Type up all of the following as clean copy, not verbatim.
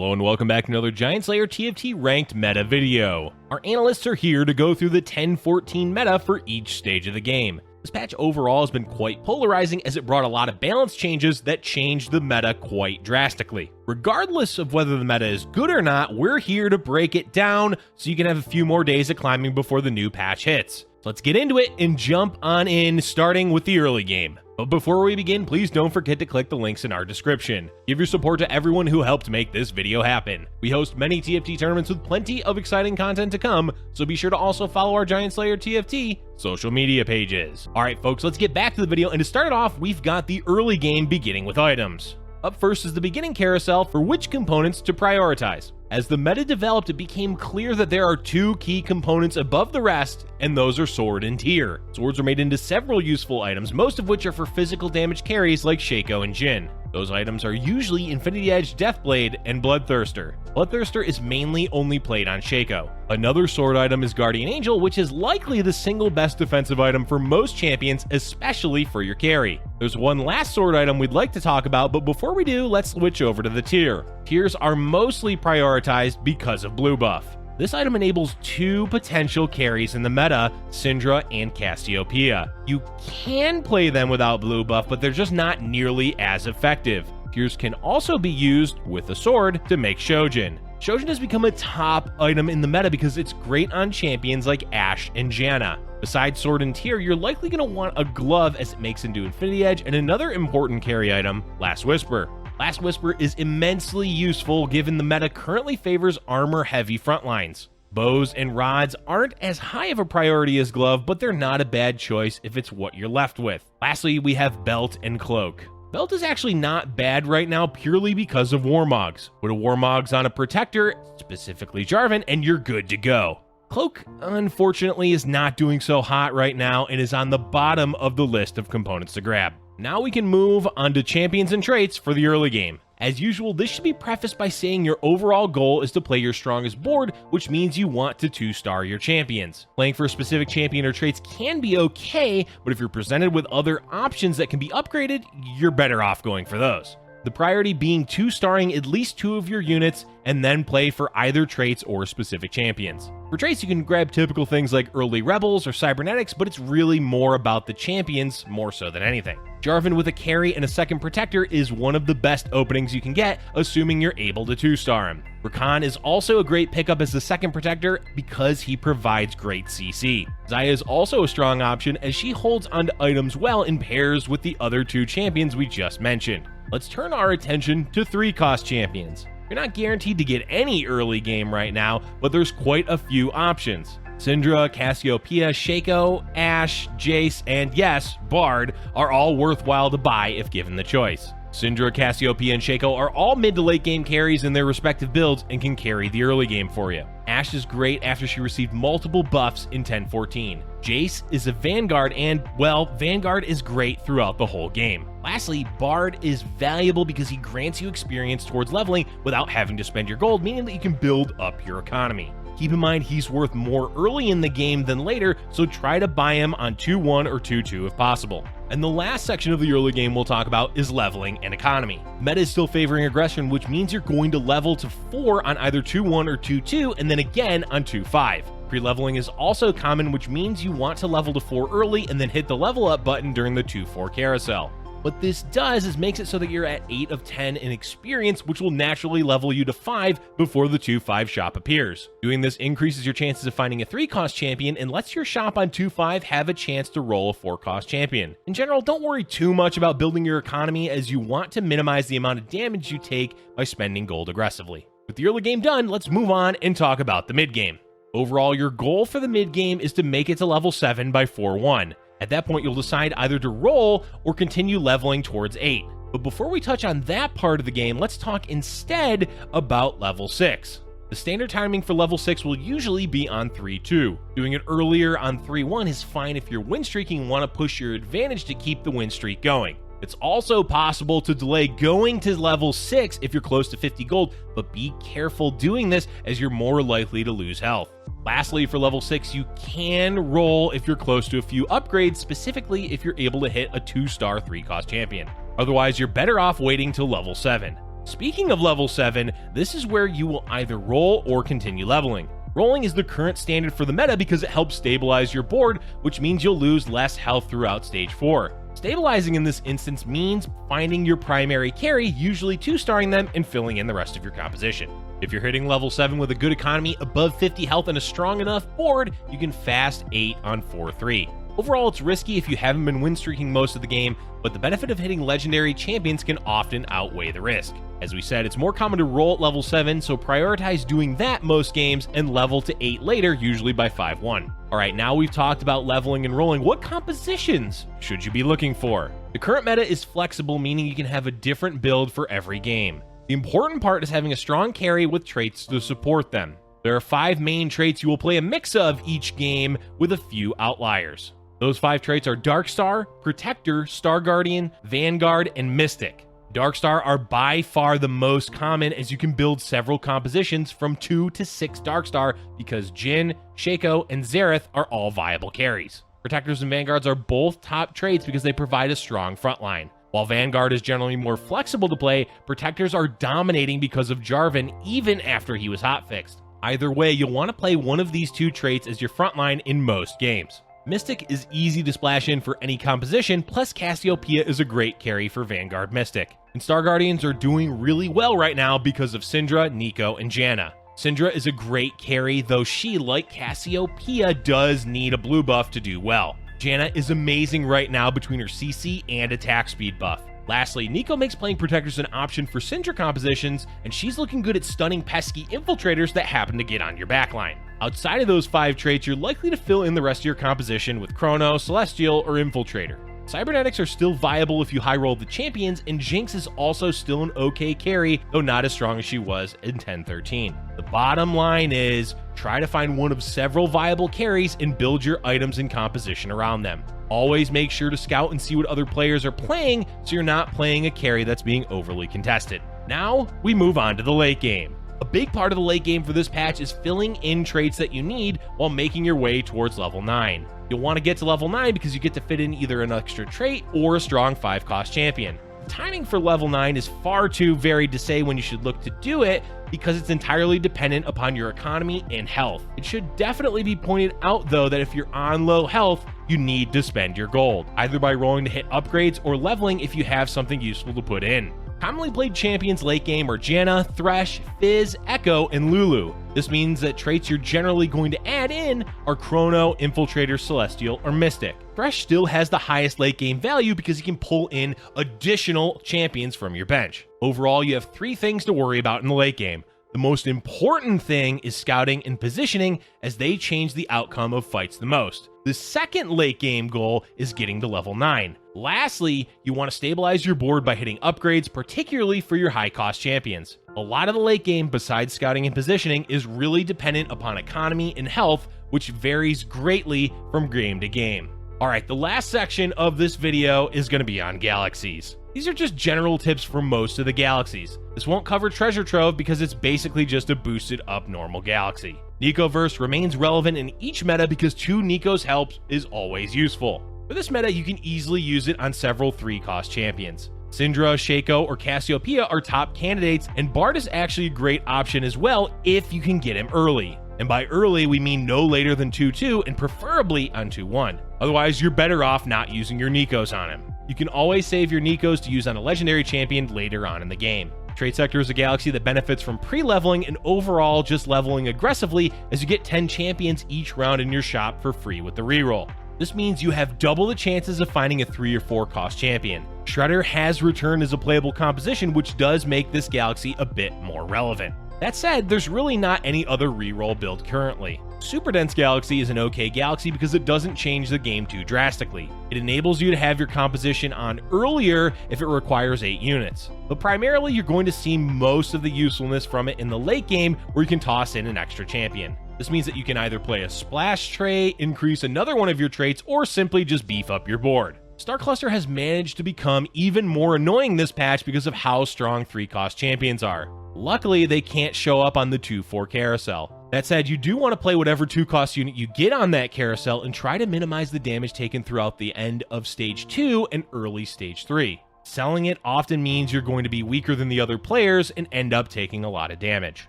Hello and welcome back to another Giant Slayer TFT ranked meta video. Our analysts are here to go through the 10-14 meta for each stage of the game. This patch overall has been quite polarizing as it brought a lot of balance changes that changed the meta quite drastically. Regardless of whether the meta is good or not, we're here to break it down so you can have a few more days of climbing before the new patch hits. So let's get into it and jump on in, starting with the early game. But before we begin, please don't forget to click the links in our description. Give your support to everyone who helped make this video happen. We host many TFT tournaments with plenty of exciting content to come, so be sure to also follow our Giant Slayer TFT social media pages. Alright folks, let's get back to the video, and to start it off, we've got the early game beginning with items. Up first is the beginning carousel for which components to prioritize. As the meta developed, it became clear that there are two key components above the rest, and those are sword and tier. Swords are made into several useful items, most of which are for physical damage carries like Shaco and Jin. Those items are usually Infinity Edge, Deathblade, and Bloodthirster. Bloodthirster is mainly only played on Shaco. Another sword item is Guardian Angel, which is likely the single best defensive item for most champions, especially for your carry. There's one last sword item we'd like to talk about, but before we do, let's switch over to the tier. Tiers are mostly prioritized because of blue buff. This item enables two potential carries in the meta, Syndra and Cassiopeia. You can play them without blue buff, but they're just not nearly as effective. Tiers can also be used with a sword to make Shojin. Shojin has become a top item in the meta because it's great on champions like Ashe and Janna. Besides sword and tier, you're likely going to want a glove as it makes into Infinity Edge, and another important carry item, Last Whisper. Last Whisper is immensely useful given the meta currently favors armor-heavy frontlines. Bows and rods aren't as high of a priority as glove, but they're not a bad choice if it's what you're left with. Lastly, we have belt and cloak. Belt is actually not bad right now purely because of Warmogs. Put a Warmogs on a protector, specifically Jarvan, and you're good to go. Cloak, unfortunately, is not doing so hot right now and is on the bottom of the list of components to grab. Now we can move on to champions and traits for the early game. As usual, this should be prefaced by saying your overall goal is to play your strongest board, which means you want to 2-star your champions. Playing for a specific champion or traits can be okay, but if you're presented with other options that can be upgraded, you're better off going for those. The priority being 2-starring at least 2 of your units, and then play for either traits or specific champions. For traits, you can grab typical things like early Rebels or Cybernetics, but it's really more about the champions, more so than anything. Jarvan with a carry and a second protector is one of the best openings you can get, assuming you're able to 2-star him. Rakan is also a great pickup as the second protector because he provides great CC. Xayah is also a strong option as she holds onto items well in pairs with the other 2 champions we just mentioned. Let's turn our attention to 3-cost champions. You're not guaranteed to get any early game right now, but there's quite a few options. Syndra, Cassiopeia, Shaco, Ashe, Jace, and yes, Bard are all worthwhile to buy if given the choice. Syndra, Cassiopeia, and Shaco are all mid to late game carries in their respective builds and can carry the early game for you. Ashe is great after she received multiple buffs in 10-14. Jace is a Vanguard and, well, Vanguard is great throughout the whole game. Lastly, Bard is valuable because he grants you experience towards leveling without having to spend your gold, meaning that you can build up your economy. Keep in mind he's worth more early in the game than later, so try to buy him on 2-1 or 2-2 if possible. And the last section of the early game we'll talk about is leveling and economy. Meta is still favoring aggression, which means you're going to level to 4 on either 2-1 or 2-2, and then again on 2-5. Pre-leveling is also common, which means you want to level to 4 early and then hit the level up button during the 2-4 carousel. What this does is makes it so that you're at 8 of 10 in experience, which will naturally level you to 5 before the 2-5 shop appears. Doing this increases your chances of finding a 3-cost champion and lets your shop on 2-5 have a chance to roll a 4-cost champion. In general, don't worry too much about building your economy as you want to minimize the amount of damage you take by spending gold aggressively. With the early game done, let's move on and talk about the mid game. Overall, your goal for the mid game is to make it to level 7 by 4-1. At that point, you'll decide either to roll or continue leveling towards 8. But before we touch on that part of the game, let's talk instead about level 6. The standard timing for level 6 will usually be on 3-2. Doing it earlier on 3-1 is fine if you're win streaking and want to push your advantage to keep the win streak going. It's also possible to delay going to level 6 if you're close to 50 gold, but be careful doing this as you're more likely to lose health. Lastly, for level 6, you can roll if you're close to a few upgrades, specifically if you're able to hit a 2-star 3-cost champion. Otherwise, you're better off waiting till level 7. Speaking of level 7, this is where you will either roll or continue leveling. Rolling is the current standard for the meta because it helps stabilize your board, which means you'll lose less health throughout stage 4. Stabilizing in this instance means finding your primary carry, usually 2-starring them, and filling in the rest of your composition. If you're hitting level 7 with a good economy, above 50 health, and a strong enough board, you can fast 8 on 4-3. Overall, it's risky if you haven't been win streaking most of the game, but the benefit of hitting legendary champions can often outweigh the risk. As we said, it's more common to roll at level 7, so prioritize doing that most games and level to 8 later, usually by 5-1. Alright, now we've talked about leveling and rolling. What compositions should you be looking for? The current meta is flexible, meaning you can have a different build for every game. The important part is having a strong carry with traits to support them. There are 5 main traits you will play a mix of each game, with a few outliers. Those 5 traits are Darkstar, Protector, Star Guardian, Vanguard, and Mystic. Darkstar are by far the most common, as you can build several compositions from 2 to 6 Darkstar because Jhin, Shaco, and Xerath are all viable carries. Protectors and Vanguards are both top traits because they provide a strong frontline. While Vanguard is generally more flexible to play, Protectors are dominating because of Jarvan even after he was hotfixed. Either way, you'll want to play one of these 2 traits as your frontline in most games. Mystic is easy to splash in for any composition, plus Cassiopeia is a great carry for Vanguard Mystic. And Star Guardians are doing really well right now because of Syndra, Neeko, and Janna. Syndra is a great carry, though she, like Cassiopeia, does need a blue buff to do well. Janna is amazing right now between her CC and attack speed buff. Lastly, Neeko makes playing Protectors an option for Syndra compositions, and she's looking good at stunning pesky infiltrators that happen to get on your backline. Outside of those 5 traits, you're likely to fill in the rest of your composition with Chrono, Celestial, or Infiltrator. Cybernetics are still viable if you high roll the champions, and Jinx is also still an okay carry, though not as strong as she was in 10-13. The bottom line is, try to find one of several viable carries and build your items and composition around them. Always make sure to scout and see what other players are playing so you're not playing a carry that's being overly contested. Now, we move on to the late game. A big part of the late game for this patch is filling in traits that you need while making your way towards level 9. You'll want to get to level 9 because you get to fit in either an extra trait or a strong 5-cost champion. Timing for level 9 is far too varied to say when you should look to do it because it's entirely dependent upon your economy and health. It should definitely be pointed out though that if you're on low health, you need to spend your gold, either by rolling to hit upgrades or leveling if you have something useful to put in. Commonly played champions late game are Janna, Thresh, Fizz, Echo, and Lulu. This means that traits you're generally going to add in are Chrono, Infiltrator, Celestial, or Mystic. Thresh still has the highest late game value because you can pull in additional champions from your bench. Overall, you have 3 things to worry about in the late game. The most important thing is scouting and positioning, as they change the outcome of fights the most. The second late game goal is getting to level 9. Lastly, you want to stabilize your board by hitting upgrades, particularly for your high cost champions. A lot of the late game, besides scouting and positioning, is really dependent upon economy and health, which varies greatly from game to game. Alright, the last section of this video is going to be on galaxies. These are just general tips for most of the galaxies. This won't cover Treasure Trove because it's basically just a boosted up normal galaxy. Neekoverse remains relevant in each meta because 2 Neekos help is always useful. For this meta, you can easily use it on several 3-cost champions. Syndra, Shaco, or Cassiopeia are top candidates, and Bard is actually a great option as well if you can get him early. And by early, we mean no later than 2-2 and preferably on 2-1. Otherwise, you're better off not using your Neekos on him. You can always save your Neekos to use on a legendary champion later on in the game. Trade Sector is a galaxy that benefits from pre-leveling and overall just leveling aggressively, as you get 10 champions each round in your shop for free with the reroll. This means you have double the chances of finding a 3 or 4 cost champion. Shredder has returned as a playable composition, which does make this galaxy a bit more relevant. That said, there's really not any other reroll build currently. Super Dense Galaxy is an okay galaxy because it doesn't change the game too drastically. It enables you to have your composition on earlier if it requires 8 units. But primarily you're going to see most of the usefulness from it in the late game, where you can toss in an extra champion. This means that you can either play a splash trait, increase another one of your traits, or simply just beef up your board. Star Cluster has managed to become even more annoying this patch because of how strong 3-cost champions are. Luckily, they can't show up on the 2-4 carousel. That said, you do want to play whatever 2-cost unit you get on that carousel and try to minimize the damage taken throughout the end of Stage 2 and early Stage 3. Selling it often means you're going to be weaker than the other players and end up taking a lot of damage.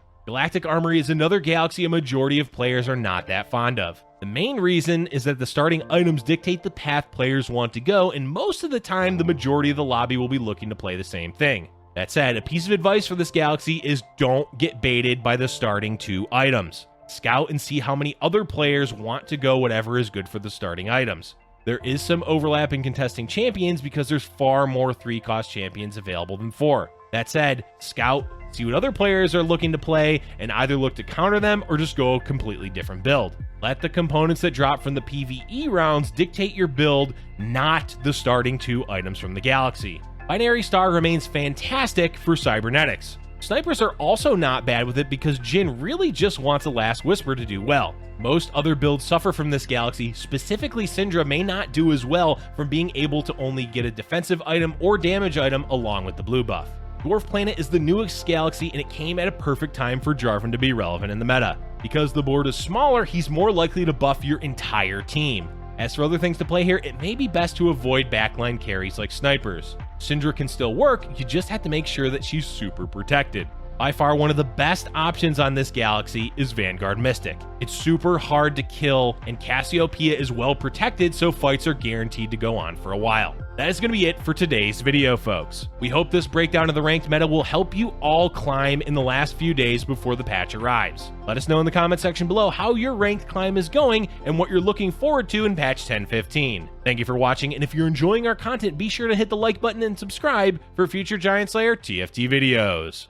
Galactic Armory is another galaxy a majority of players are not that fond of. The main reason is that the starting items dictate the path players want to go, and most of the time the majority of the lobby will be looking to play the same thing. That said, a piece of advice for this galaxy is don't get baited by the starting 2 items. Scout and see how many other players want to go whatever is good for the starting items. There is some overlap in contesting champions because there's far more 3-cost champions available than 4. That said, scout, see what other players are looking to play, and either look to counter them or just go a completely different build. Let the components that drop from the PvE rounds dictate your build, not the starting 2 items from the galaxy. Binary Star remains fantastic for cybernetics. Snipers are also not bad with it because Jin really just wants a Last Whisper to do well. Most other builds suffer from this galaxy, specifically Syndra may not do as well from being able to only get a defensive item or damage item along with the blue buff. Dwarf Planet is the newest galaxy and it came at a perfect time for Jarvan to be relevant in the meta. Because the board is smaller, he's more likely to buff your entire team. As for other things to play here, it may be best to avoid backline carries like snipers. Syndra can still work, you just have to make sure that she's super protected. By far one of the best options on this galaxy is Vanguard Mystic. It's super hard to kill, and Cassiopeia is well protected, so fights are guaranteed to go on for a while. That is going to be it for today's video, folks. We hope this breakdown of the ranked meta will help you all climb in the last few days before the patch arrives. Let us know in the comment section below how your ranked climb is going and what you're looking forward to in patch 10.15. Thank you for watching, and if you're enjoying our content, be sure to hit the like button and subscribe for future Giant Slayer TFT videos.